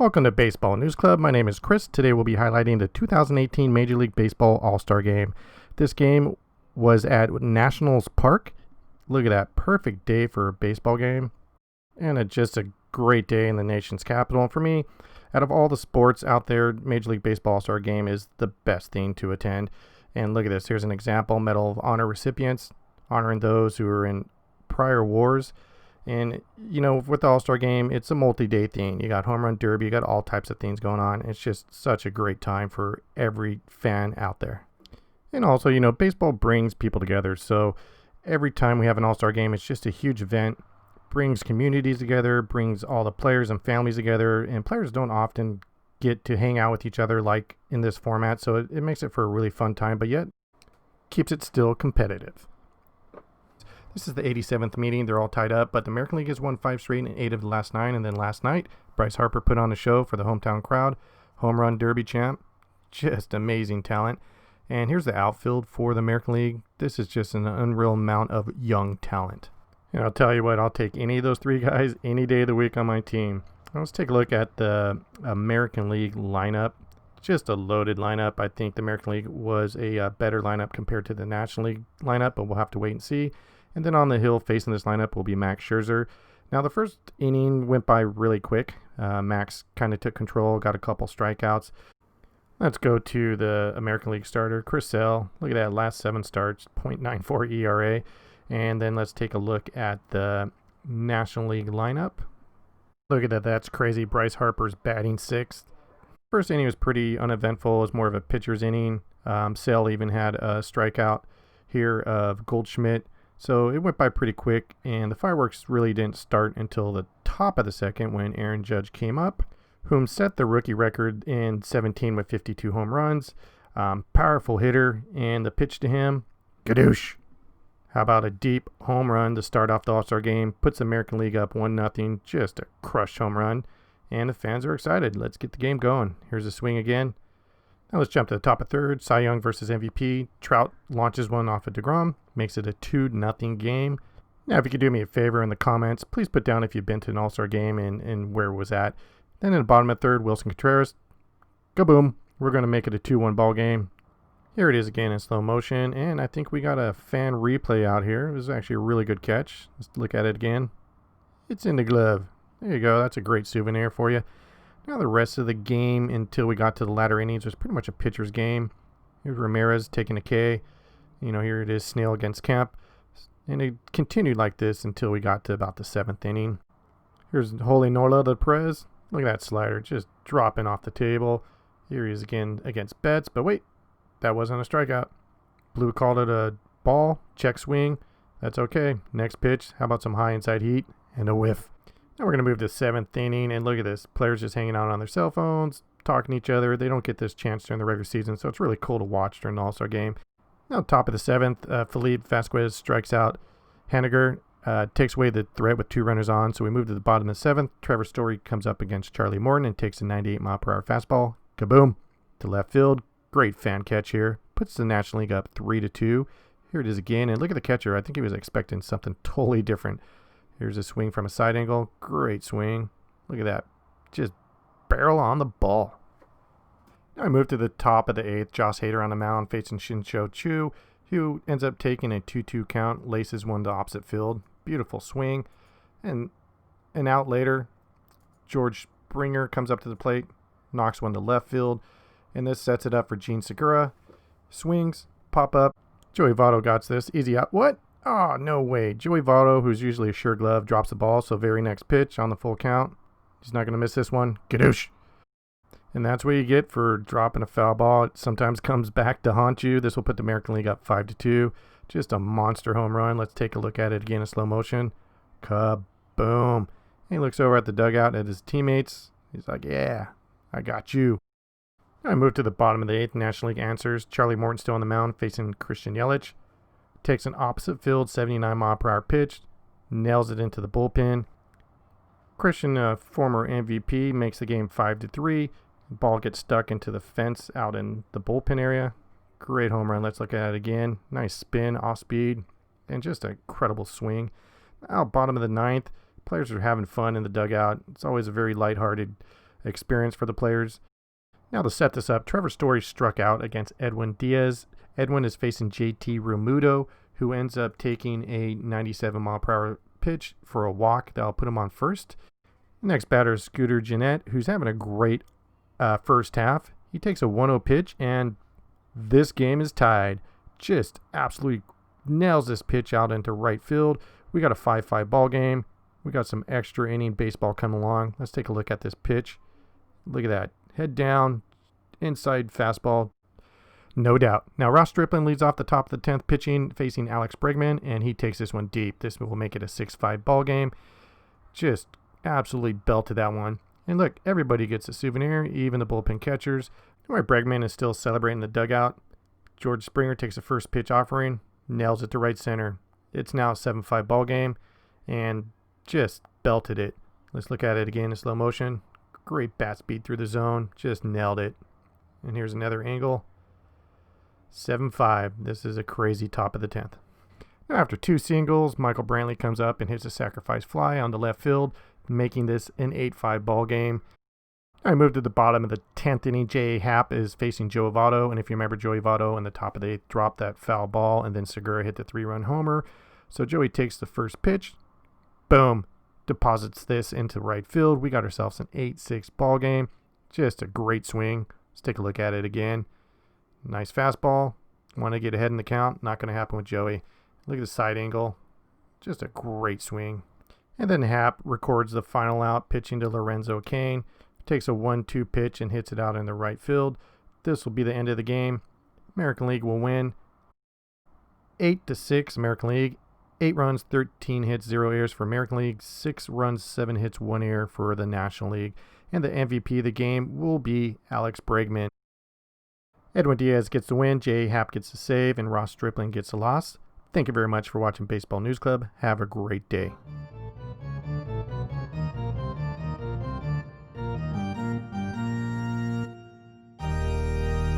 Welcome to Baseball News Club. My name is Chris. Today we'll be highlighting the 2018 Major League Baseball All-Star Game. This game was at Nationals Park. Look at that. Perfect day for a baseball game. And just a great day in the nation's capital. And for me, out of all the sports out there, Major League Baseball All-Star Game is the best thing to attend. And look at this. Here's an example. Medal of Honor recipients, honoring those who were in prior wars. And, you know, with the All-Star Game, it's a multi-day thing. You got home run derby, you got all types of things going on. It's just such a great time for every fan out there. And also, you know, baseball brings people together. So every time we have an All-Star Game, it's just a huge event. Brings communities together, brings all the players and families together. And players don't often get to hang out with each other like in this format. So it makes it for a really fun time, but yet keeps it still competitive. This is the 87th meeting. They're all tied up, but the American League has won 5 straight and 8 of the last 9. And then last night, Bryce Harper put on a show for the hometown crowd. Home run derby champ. Just amazing talent. And here's the outfield for the American League. This is just an unreal amount of young talent. And I'll tell you what, I'll take any of those 3 guys any day of the week on my team. Let's take a look at the American League lineup. Just a loaded lineup. I think the American League was a better lineup compared to the National League lineup, but we'll have to wait and see. And then on the hill facing this lineup will be Max Scherzer. Now, the first inning went by really quick. Max kind of took control, got a couple strikeouts. Let's go to the American League starter, Chris Sale. Look at that, last 7 starts, .94 ERA. And then let's take a look at the National League lineup. Look at that, that's crazy. Bryce Harper's batting 6th. First inning was pretty uneventful. It was more of a pitcher's inning. Sale even had a strikeout here of Goldschmidt. So it went by pretty quick, and the fireworks really didn't start until the top of the second when Aaron Judge came up, whom set the rookie record in 17 with 52 home runs. Powerful hitter, and the pitch to him, gadoosh. How about a deep home run to start off the All-Star Game? Puts the American League up 1-0, just a crushed home run, and the fans are excited. Let's get the game going. Here's a swing again. Now let's jump to the top of third. Cy Young versus MVP. Trout launches one off of DeGrom. Makes it a 2-0 game. Now, if you could do me a favor in the comments, please put down if you've been to an All-Star game and where it was at. Then in the bottom of third, Wilson Contreras. Kaboom. We're going to make it a 2-1 ball game. Here it is again in slow motion. And I think we got a fan replay out here. It was actually a really good catch. Let's look at it again. It's in the glove. There you go. That's a great souvenir for you. Now the rest of the game until we got to the latter innings was pretty much a pitcher's game. Here's Ramirez taking a K. You know, here it is, Snell against Kemp. And it continued like this until we got to about the 7th inning. Here's Holy Nola de Perez. Look at that slider just dropping off the table. Here he is again against Betts. But wait, that wasn't a strikeout. Blue called it a ball, check swing. That's okay. Next pitch, how about some high inside heat and a whiff. Now we're going to move to the 7th inning, and look at this. Players just hanging out on their cell phones, talking to each other. They don't get this chance during the regular season, so it's really cool to watch during the All-Star Game. Now, top of the 7th, Felipe Vasquez strikes out Haniger, takes away the threat with 2 runners on, so we move to the bottom of the 7th. Trevor Story comes up against Charlie Morton and takes a 98-mile-per-hour fastball. Kaboom! To left field. Great fan catch here. Puts the National League up 3-2. Here it is again, and look at the catcher. I think he was expecting something totally different. Here's a swing from a side angle. Great swing. Look at that. Just barrel on the ball. Now I move to the top of the 8th. Josh Hader on the mound facing Shin-Sho Choo, who ends up taking a 2-2 count, laces one to opposite field. Beautiful swing. And an out later, George Springer comes up to the plate, knocks one to left field, and this sets it up for Gene Segura. Swings, pop up. Joey Votto got this. Easy out. What? Oh, no way. Joey Votto, who's usually a sure glove, drops the ball, so very next pitch on the full count. He's not going to miss this one. Gadoosh. And that's what you get for dropping a foul ball. It sometimes comes back to haunt you. This will put the American League up 5-2. Just a monster home run. Let's take a look at it again in slow motion. Kaboom. And he looks over at the dugout at his teammates. He's like, yeah, I got you. I move to the bottom of the 8th. National League answers. Charlie Morton still on the mound facing Christian Yelich. Takes an opposite field 79-mile-per-hour pitch. Nails it into the bullpen. Christian, former MVP, makes the game 5-3. Ball gets stuck into the fence out in the bullpen area. Great home run. Let's look at it again. Nice spin, off speed, and just an incredible swing. Now, bottom of the 9th, players are having fun in the dugout. It's always a very lighthearted experience for the players. Now to set this up, Trevor Story struck out against Edwin Diaz. Edwin is facing JT Realmuto, who ends up taking a 97-mile-per-hour pitch for a walk. That'll put him on first. Next batter is Scooter Gennett, who's having a great first half. He takes a 1-0 pitch, and this game is tied. Just absolutely nails this pitch out into right field. We got a 5-5 ball game. We got some extra inning baseball coming along. Let's take a look at this pitch. Look at that. Head down, inside fastball. No doubt. Now Ross Stripling leads off the top of the 10th pitching, facing Alex Bregman, and he takes this one deep. This will make it a 6-5 ball game. Just absolutely belted that one. And look, everybody gets a souvenir, even the bullpen catchers. Where Bregman is still celebrating the dugout. George Springer takes a first pitch offering, nails it to right center. It's now a 7-5 ball game, and just belted it. Let's look at it again in slow motion. Great bat speed through the zone. Just nailed it. And here's another angle. 7-5. This is a crazy top of the 10th. Now after 2 singles, Michael Brantley comes up and hits a sacrifice fly on the left field, making this an 8-5 ball game. I moved to the bottom of the 10th inning. J.A. Happ is facing Joe Votto, and if you remember, Joey Votto in the top of the 8th dropped that foul ball, and then Segura hit the 3-run homer. So Joey takes the first pitch. Boom. Deposits this into right field. We got ourselves an 8-6 ball game. Just a great swing. Let's take a look at it again. Nice fastball. Want to get ahead in the count. Not going to happen with Joey. Look at the side angle. Just a great swing. And then Happ records the final out, pitching to Lorenzo Cain. Takes a 1-2 pitch and hits it out in the right field. This will be the end of the game. American League will win 8-6. American League. 8 runs, 13 hits, 0 errors for American League. 6 runs, 7 hits, 1 error for the National League. And the MVP of the game will be Alex Bregman. Edwin Diaz gets the win, J.A. Happ gets the save, and Ross Stripling gets the loss. Thank you very much for watching Baseball News Club. Have a great day.